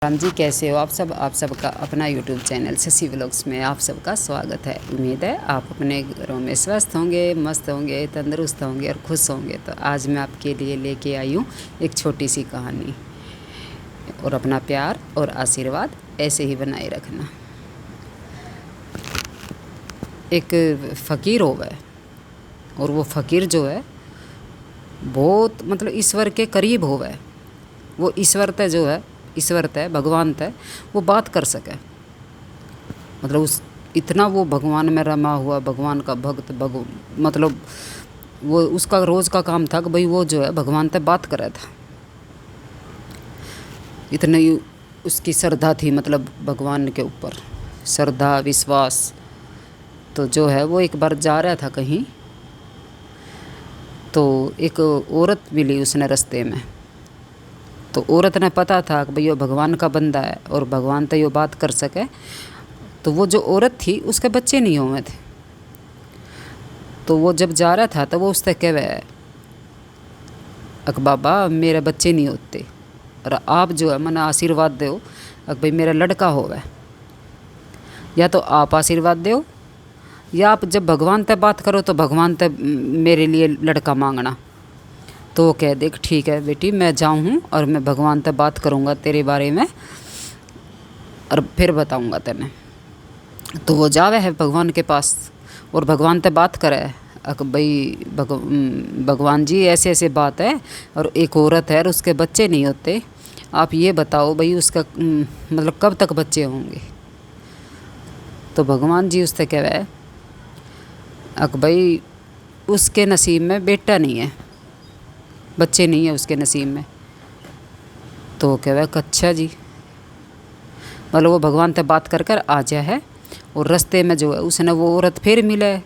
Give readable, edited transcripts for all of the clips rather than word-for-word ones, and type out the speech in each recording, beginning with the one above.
राम जी, कैसे हो आप सब। आप सबका अपना यूट्यूब चैनल शशि व्लॉग्स में आप सबका स्वागत है। उम्मीद है आप अपने घरों में स्वस्थ होंगे, मस्त होंगे, तंदुरुस्त होंगे और खुश होंगे। तो आज मैं आपके लिए लेके आई हूँ एक छोटी सी कहानी। और अपना प्यार और आशीर्वाद ऐसे ही बनाए रखना। एक फ़कीर होवे और वो फ़कीर जो है बहुत मतलब ईश्वर के करीब होवे। वो ईश्वर ते जो है, ईश्वर तय भगवान तय वो बात कर सके। मतलब उस इतना वो भगवान में रमा हुआ, भगवान का भक्त मतलब वो उसका रोज़ का काम था कि भाई वो जो है भगवान तय बात करे था। इतनी उसकी श्रद्धा थी, मतलब भगवान के ऊपर श्रद्धा विश्वास। तो जो है वो एक बार जा रहा था कहीं, तो एक औरत मिली उसने रास्ते में। तो औरत ने पता था कि भाई ये भगवान का बंदा है और भगवान तो ये बात कर सके। तो वो जो औरत थी उसके बच्चे नहीं हुए थे। तो वो जब जा रहा था तो वो उससे कहे, अक बाबा मेरे बच्चे नहीं होते और आप जो है मना आशीर्वाद दो, अक भाई मेरा लड़का होवे। या तो आप आशीर्वाद दो या आप जब भगवान तक बात करो तो भगवान तक मेरे लिए लड़का मांगना। तो वो कह देख ठीक है बेटी, मैं जाऊँ हूँ और मैं भगवान तक बात करूँगा तेरे बारे में और फिर बताऊँगा तेने। तो वो जावे है भगवान के पास और भगवान तक बात करे, अक भाई भगवान जी ऐसे ऐसे बात है और एक औरत है और उसके बच्चे नहीं होते। आप ये बताओ भाई उसका मतलब कब तक बच्चे होंगे। तो भगवान जी उससे कहे, अक भाई उसके नसीब में बेटा नहीं है, बच्चे नहीं है उसके नसीब में। तो कहे अच्छा जी। मतलब वो भगवान से बात कर कर आ जाए है। और रास्ते में जो है उसने वो औरत फिर मिले,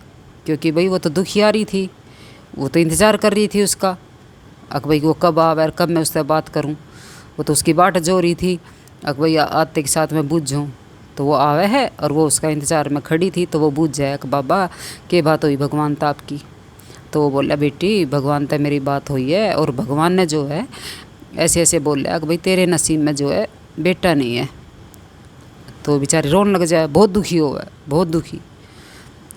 क्योंकि भाई वो तो दुखियारी थी, वो तो इंतज़ार कर रही थी उसका। अक भाई वो कब आवे और कब मैं उससे बात करूं। वो तो उसकी बाट जो रही थी, अक भाई आते के साथ मैं बूझ जाऊँ। तो वो आवे है और वो उसका इंतज़ार में खड़ी थी। तो वो बूझ जाए अक बाबा के बात हुई भगवान ताप की। तो वो बोला बेटी भगवान तक मेरी बात हुई है और भगवान ने जो है ऐसे ऐसे बोला कि भाई तेरे नसीब में जो है बेटा नहीं है। तो बेचारी रोने लग जाए, बहुत दुखी हो है, बहुत दुखी,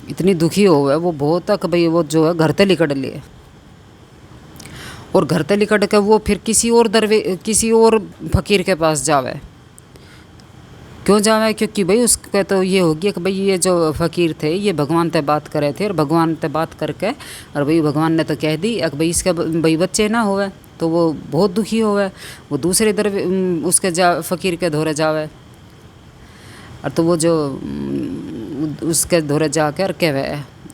इतनी दुखी हो है वो बहुत तक भाई वो जो है घर ते लिकड़ लिए। और घर ते लिकड़ के वो फिर किसी और फकीर के पास जावे। क्यों जावे, क्योंकि भाई उसका तो ये हो गया कि भाई ये जो फ़कीर थे ये भगवान से बात करे थे और भगवान से बात करके और भाई भगवान ने तो कह दी कि भाई इसके भाई बच्चे ना होवे। तो वो बहुत दुखी होवे। वो दूसरे उसके फ़कीर के धोरे जावे और तो वो जो उसके धोरे जाके और कहे,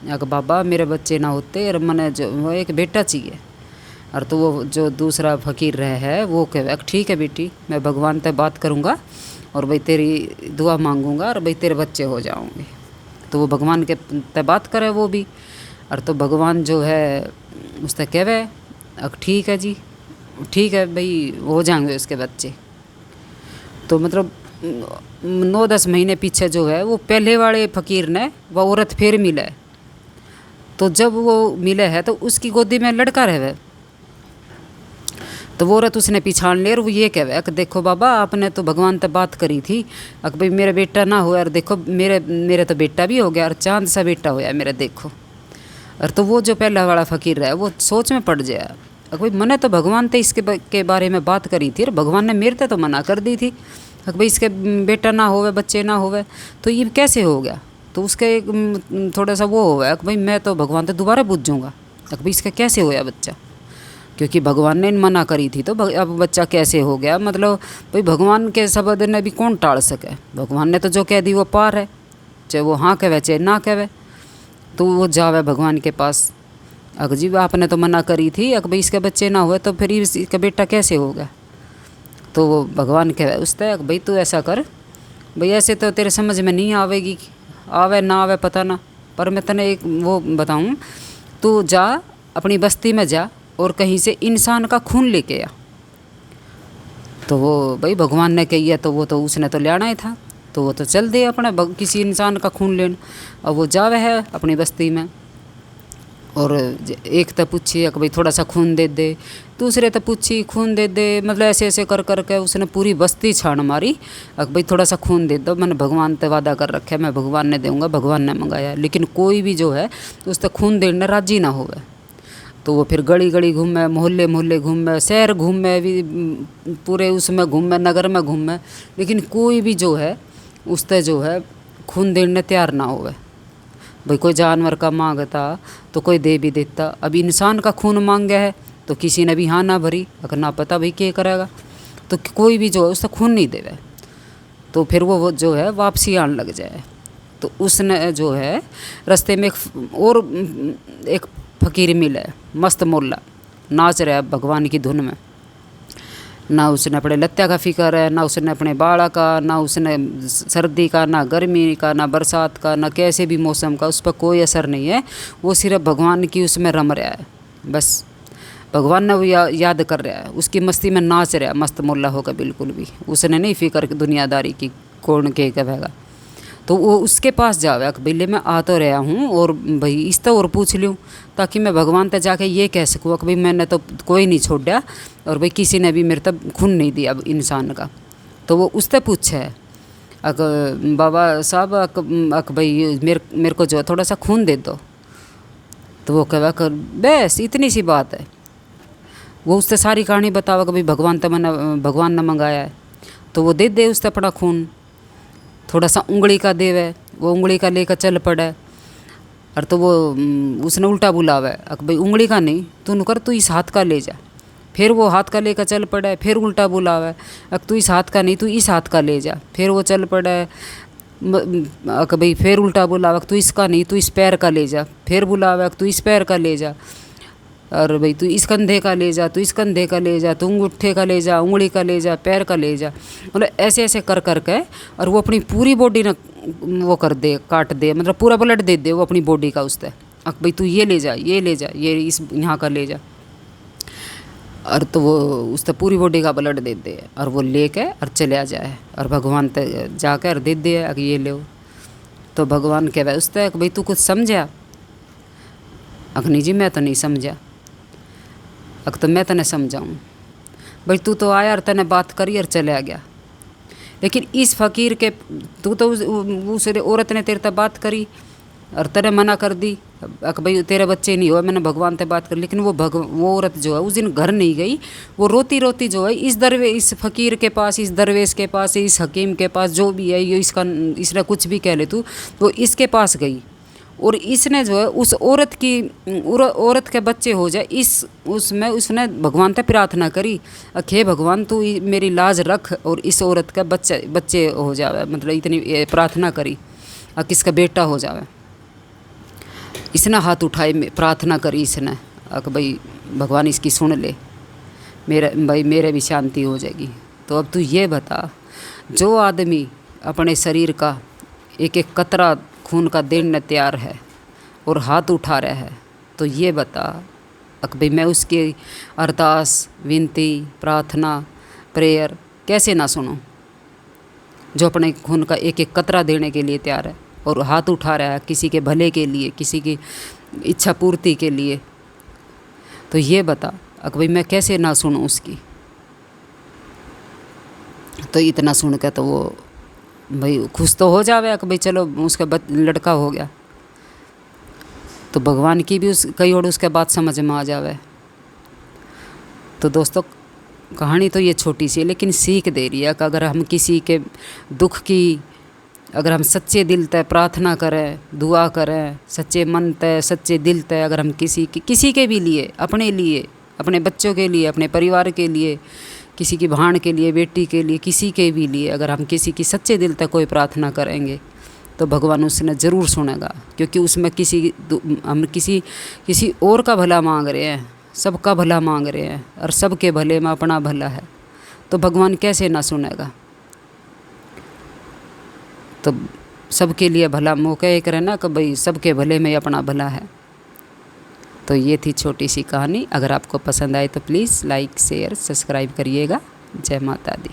अगर बाबा मेरे बच्चे ना होते और मैंने जो वो एक बेटा चाहिए। और तो वो जो दूसरा फ़कीर रहे है वो कहे ठीक है बेटी, मैं भगवान से बात करूँगा और भाई तेरी दुआ मांगूंगा और भाई तेरे बच्चे हो जाओगे। तो वो भगवान के ते बात करे वो भी। और तो भगवान जो है उससे कहे, अब ठीक है जी, ठीक है भाई हो जाएंगे उसके बच्चे। तो मतलब 9-10 महीने पीछे जो है वो पहले वाले फ़कीर ने वो औरत फिर मिले। तो जब वो मिले है तो उसकी गोदी में लड़का रहे। तो वो औरत उसने पहचान लिया और वो ये कहे कि देखो बाबा आपने तो भगवान से बात करी थी अक भाई मेरा बेटा ना हुआ और देखो मेरे तो बेटा भी हो गया और चांद सा बेटा होया मेरे, देखो। और तो वो जो पहला वाला फ़कीर है वो सोच में पड़ जाए, अक भाई मैंने तो भगवान से इसके के बारे में बात करी थी और भगवान ने मेरे तो मना कर दी थी अक भाई इसके बेटा ना होवे, बच्चे ना होवे, तो ये कैसे हो गया। तो उसके थोड़ा सा वो होगा कि भाई मैं तो भगवान से दोबारा पूछ जाऊँगा अक भाई इसका कैसे होया बच्चा, क्योंकि भगवान ने मना करी थी। तो अब बच्चा कैसे हो गया, मतलब भाई भगवान के शब्द ने भी कौन टाल सके। भगवान ने तो जो कह दी वो पार है, चाहे वो हाँ कहे चाहे ना कहे। तो वो जावे भगवान के पास, अक जी आपने तो मना करी थी अक भाई इसके बच्चे ना हुए तो फिर इसका बेटा कैसे होगा। तो वो भगवान कहे उससे, अक भाई तू ऐसा कर, भाई ऐसे तो तेरे समझ में नहीं आवेगी, आवे ना आवे पता ना, पर मैं तने एक वो बताऊँ, तू जा अपनी बस्ती में जा और कहीं से इंसान का खून लेके आ। तो वो भाई भगवान ने कही है तो वो तो उसने तो लेना ही था। तो वो तो चल दे अपने किसी इंसान का खून लेने। और वो जावे है अपनी बस्ती में और एक तो पूछी कि भाई थोड़ा सा खून दे दे, दूसरे तो पूछी खून दे दे, मतलब ऐसे ऐसे कर कर के उसने पूरी बस्ती छान मारी कि भाई थोड़ा सा खून दे दो, मैंने भगवान से वादा कर रखा है, मैं भगवान ने दूंगा, भगवान ने मंगाया। लेकिन कोई भी जो है उस तक खून देने राजी ना होवे। तो वो फिर गली गली घूमे, मोहल्ले मोहल्ले घूमे, शहर घूमे भी, पूरे उसमें घूमे, नगर में घूमे, लेकिन कोई भी जो है उससे जो है खून देने तैयार ना होवे। भाई कोई जानवर का मांगता तो कोई दे भी देता, अब इंसान का खून मांगे है तो किसी ने भी हाँ ना भरी, अगर ना पता भाई क्या करेगा, तो कोई भी जो है उससे खून नहीं देवे। तो फिर वो जो है वापसी आने लग जाए। तो उसने जो है रास्ते में एक फ़कीर मिले, मस्त मोल्ला, नाच रहा है भगवान की धुन में। ना उसने अपने लत्या का फिक्र है, ना उसने अपने बाड़ा का, ना उसने सर्दी का, ना गर्मी का, ना बरसात का, ना कैसे भी मौसम का, उस पर कोई असर नहीं है। वो सिर्फ भगवान की उसमें रम रहा है, बस भगवान ने वो याद कर रहा है, उसकी मस्ती में नाच रहा है, मस्त मोल्ला होकर बिल्कुल भी। उसने नहीं फिक्र दुनियादारी की कौन के कहेगा। तो वो उसके पास जावे कि भैले मैं आ तो रहा हूँ, और भाई इस तो और पूछ लूँ, ताकि मैं भगवान तक जाके ये कह सकूँ कि भाई मैंने तो कोई नहीं छोड़ा, और भाई किसी ने भी मेरे तक खून नहीं दिया इंसान का। तो वो उससे पूछे अक बाबा साहब अक भाई मेरे को जो है थोड़ा सा खून दे दो। तो वो कहा कर बस इतनी सी बात है। वो उससे सारी कहानी बतावा कि भाई भगवान ने मंगाया है। तो वो दे दे उससे अपना खून, थोड़ा सा उंगली का देवे, वो उंगली का लेकर चल पड़े। और तो वो उसने उल्टा बुलावे कि भाई उंगली का नहीं तू कर, तू इस हाथ का ले जा। फिर वो हाथ का लेकर चल पड़े, फिर उल्टा बुलावे कि तू इस हाथ का नहीं तू इस हाथ का ले जा। फिर वो चल पड़े कि भाई फिर उल्टा बुलावे कि तू इसका नहीं तू इस पैर का ले जा। फिर बुलावे कि तू इस पैर का ले जा, और भाई तू इस कंधे का ले जा, तू इस कंधे का ले जा, तू अंगूठे का ले जा, उंगली का ले जा, पैर का ले जा, मतलब ऐसे ऐसे कर कर के। और वो अपनी पूरी बॉडी ना वो कर दे, काट दे, मतलब पूरा ब्लड दे दे वो अपनी बॉडी का उससे, अब भाई तू ये ले जा, ये ले जा, ये इस यहाँ का ले जा। और तो वो उससे पूरी बॉडी का ब्लड दे दे, और वो ले के और चले जाए, और भगवान तक जाकर दे दे अगर ये ले। तो भगवान कहे उससे भाई तू कुछ समझा? अग्नि जी मैं तो नहीं समझा। अब तो मैं तने समझाऊँ भाई, तू तो आया और तने बात करी और चला गया, लेकिन इस फ़कीर के तू तो उस औरत ने तेरे तक बात करी और तने मना कर दी कि भाई तेरे बच्चे नहीं हुए, मैंने भगवान से बात करी। लेकिन वो औरत जो है उस दिन घर नहीं गई, वो रोती रोती जो है इस फ़कीर के पास, इस दरवेश के पास, इस हकीम के पास, जो भी है ये इसने कुछ भी कह ले तू, वो इसके पास गई। और इसने जो है उस औरत के बच्चे हो जाए उसमें उसने भगवान से प्रार्थना करी हे भगवान तू मेरी लाज रख और इस औरत का बच्चे हो जावे, मतलब इतनी प्रार्थना करी और किसका बेटा हो जावे। इसने हाथ उठाए प्रार्थना करी इसने कि भाई भगवान इसकी सुन ले, मेरे भी शांति हो जाएगी। तो अब तू ये बता, जो आदमी अपने शरीर का एक एक कतरा खून का देने तैयार है और हाथ उठा रहा है, तो ये बता कि भाई मैं उसकी अरदास, विनती, प्रार्थना, प्रेयर कैसे ना सुनूं? जो अपने खून का एक एक कतरा देने के लिए तैयार है और हाथ उठा रहा है किसी के भले के लिए, किसी की इच्छा पूर्ति के लिए, तो ये बता कि भाई मैं कैसे ना सुनूं उसकी? तो इतना सुन के तो वो भाई खुश तो हो जावे कि भाई चलो उसका लड़का हो गया। तो भगवान की भी कई और उसके बात समझ में आ जावे। तो दोस्तों कहानी तो ये छोटी सी है, लेकिन सीख दे रही है कि अगर हम किसी के दुख की, अगर हम सच्चे दिल से प्रार्थना करें, दुआ करें, सच्चे मन से, सच्चे दिल से, अगर हम किसी के भी लिए, अपने लिए, अपने बच्चों के लिए, अपने परिवार के लिए, किसी की भाण के लिए, बेटी के लिए, किसी के भी लिए, अगर हम किसी की सच्चे दिल तक कोई प्रार्थना करेंगे तो भगवान उसने ज़रूर सुनेगा, क्योंकि उसमें हम किसी और का भला मांग रहे हैं, सबका भला मांग रहे हैं, और सबके भले में अपना भला है, तो भगवान कैसे ना सुनेगा? तो सबके लिए भला मौका एक रहना कि भाई सबके भले में अपना भला है। तो ये थी छोटी सी कहानी। अगर आपको पसंद आए तो प्लीज़ लाइक, शेयर, सब्सक्राइब करिएगा। जय माता दी।